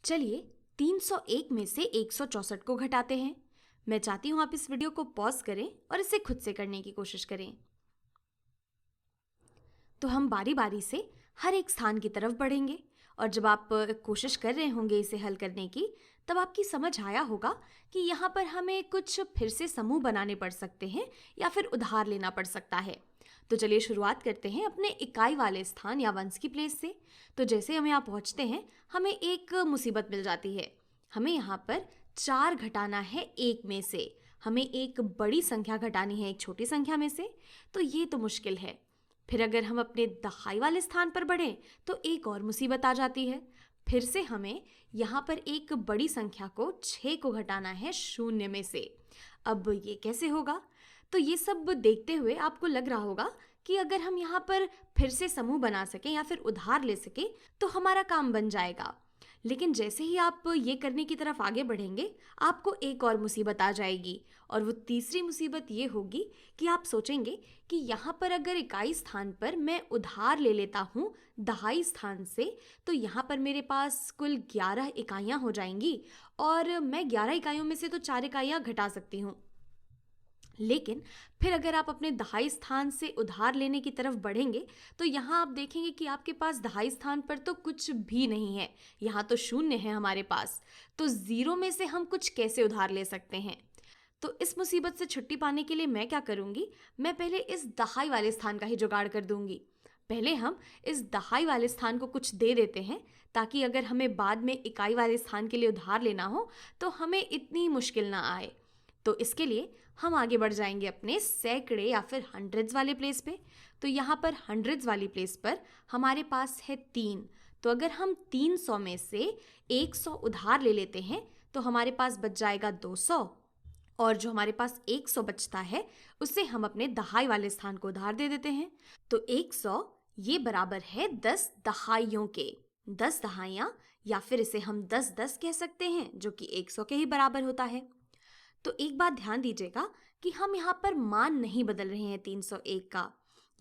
चलिए 301 में से 164 को घटाते हैं। मैं चाहती हूँ आप इस वीडियो को पॉज करें और इसे खुद से करने की कोशिश करें। तो हम बारी बारी से हर एक स्थान की तरफ बढ़ेंगे और जब आप कोशिश कर रहे होंगे इसे हल करने की, तब आपकी समझ आया होगा कि यहाँ पर हमें कुछ फिर से समूह बनाने पड़ सकते हैं या फिर उधार लेना पड़ सकता है। तो चलिए शुरुआत करते हैं अपने इकाई वाले स्थान या वंस की प्लेस से। तो जैसे हम यहाँ पहुँचते हैं, हमें एक मुसीबत मिल जाती है। हमें यहाँ पर 4 घटाना है 1 में से। हमें एक बड़ी संख्या घटानी है एक छोटी संख्या में से, तो ये तो मुश्किल है। फिर अगर हम अपने दहाई वाले स्थान पर बढ़ें तो एक और मुसीबत आ जाती है। फिर से हमें यहाँ पर एक बड़ी संख्या को 6 को घटाना है 0 में से। अब ये कैसे होगा? तो ये सब देखते हुए आपको लग रहा होगा कि अगर हम यहाँ पर फिर से समूह बना सकें या फिर उधार ले सकें तो हमारा काम बन जाएगा। लेकिन जैसे ही आप ये करने की तरफ आगे बढ़ेंगे, आपको एक और मुसीबत आ जाएगी और वो तीसरी मुसीबत ये होगी कि आप सोचेंगे कि यहाँ पर अगर इकाई स्थान पर मैं उधार ले लेता हूँ दहाई स्थान से, तो यहाँ पर मेरे पास कुल 11 इकाइयाँ हो जाएंगी और मैं 11 इकाइयों में से तो 4 इकाइयाँ घटा सकती हूँ। लेकिन फिर अगर आप अपने दहाई स्थान से उधार लेने की तरफ बढ़ेंगे तो यहाँ आप देखेंगे कि आपके पास दहाई स्थान पर तो कुछ भी नहीं है, यहाँ तो 0 है हमारे पास। तो 0 में से हम कुछ कैसे उधार ले सकते हैं? तो इस मुसीबत से छुट्टी पाने के लिए मैं क्या करूँगी, मैं पहले इस दहाई वाले स्थान का ही जुगाड़ कर दूंगी। पहले हम इस दहाई वाले स्थान को कुछ दे देते हैं ताकि अगर हमें बाद में इकाई वाले स्थान के लिए उधार लेना हो तो हमें इतनी मुश्किल ना आए। तो इसके लिए हम आगे बढ़ जाएंगे अपने सैकड़े या फिर हंड्रेड्स वाले प्लेस पे। तो यहाँ पर हंड्रेड्स वाली प्लेस पर हमारे पास है 3। तो अगर हम 300 में से 100 उधार ले लेते हैं तो हमारे पास बच जाएगा 200, और जो हमारे पास 100 बचता है उससे हम अपने दहाई वाले स्थान को उधार दे देते हैं। तो 100 ये बराबर है 10 दहाइयों के। 10 दहाइयाँ, या फिर इसे हम 10-10 कह सकते हैं, जो कि 100 के ही बराबर होता है। तो एक बात ध्यान दीजिएगा कि हम यहाँ पर मान नहीं बदल रहे हैं 301 का।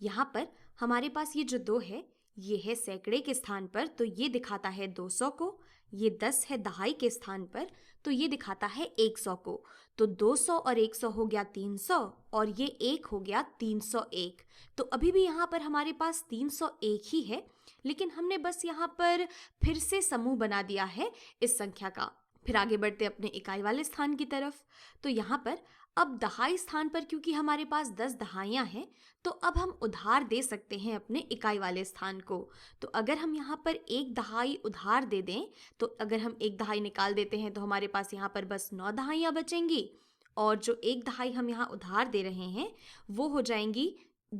यहाँ पर हमारे पास ये जो 2 है, ये है सैकड़े के स्थान पर, तो ये दिखाता है 200 को। ये 10 है दहाई के स्थान पर, तो ये दिखाता है 100 को। तो 200 और 100 हो गया 300, और ये 1 हो गया 301। तो अभी भी यहाँ पर हमारे पास 301 ही है, लेकिन हमने बस यहाँ पर फिर से समूह बना दिया है इस संख्या का। फिर आगे बढ़ते अपने इकाई वाले स्थान की तरफ। तो यहाँ पर अब दहाई स्थान पर क्योंकि हमारे पास 10 दहाइयाँ हैं, तो अब हम उधार दे सकते हैं अपने इकाई वाले स्थान को। तो अगर हम यहाँ पर 1 दहाई उधार दे दें, तो अगर हम 1 दहाई निकाल देते हैं तो हमारे पास यहाँ पर बस 9 दहाइयाँ बचेंगी, और जो 1 दहाई हम यहाँ उधार दे रहे हैं वो हो जाएंगी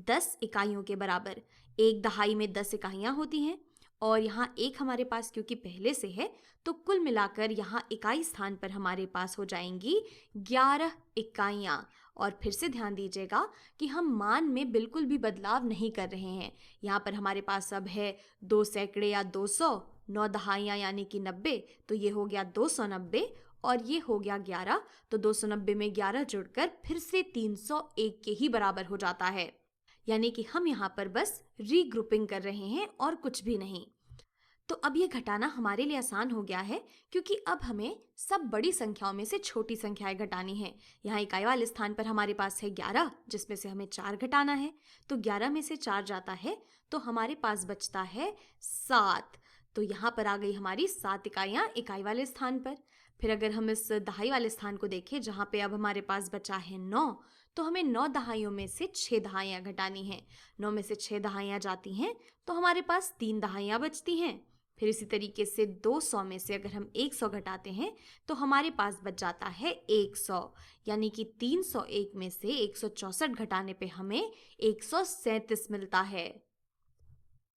10 इकाइयों के बराबर। 1 दहाई में 10 इकाइयाँ होती हैं, और यहाँ 1 हमारे पास क्योंकि पहले से है, तो कुल मिलाकर यहाँ इकाई स्थान पर हमारे पास हो जाएंगी 11 इकाइयाँ। और फिर से ध्यान दीजिएगा कि हम मान में बिल्कुल भी बदलाव नहीं कर रहे हैं। यहाँ पर हमारे पास अब है 2 सैकड़े या 200, 9 दहाइयाँ यानी कि 90, तो ये हो गया 290, और ये हो गया 11। तो 290 में 11 जुड़कर फिर से 301 के ही बराबर हो जाता है। यानी कि हम यहाँ पर बस रीग्रुपिंग कर रहे हैं और कुछ भी नहीं। तो अब ये घटाना हमारे लिए आसान हो गया है, क्योंकि अब हमें सब बड़ी संख्याओं में से छोटी संख्याएं घटानी है। यहाँ इकाई वाले स्थान पर हमारे पास है 11, जिसमें से हमें 4 घटाना है। तो 11 में से 4 जाता है तो हमारे पास बचता है 7। तो यहाँ पर आ गई हमारी 7 इकाइयाँ इकाई वाले स्थान पर। फिर अगर हम इस दहाई वाले स्थान को देखें, जहाँ पे अब हमारे पास बचा है 9, तो हमें 9 दहाइयों में से 6 दहाइयाँ घटानी हैं। 9 में से 6 दहाइयाँ जाती हैं तो हमारे पास 3 दहाइयाँ बचती हैं। फिर इसी तरीके से 200 में से अगर हम 100 घटाते हैं तो हमारे पास बच जाता है 100। यानी कि 301 में से 164 घटाने पे हमें 137 मिलता है।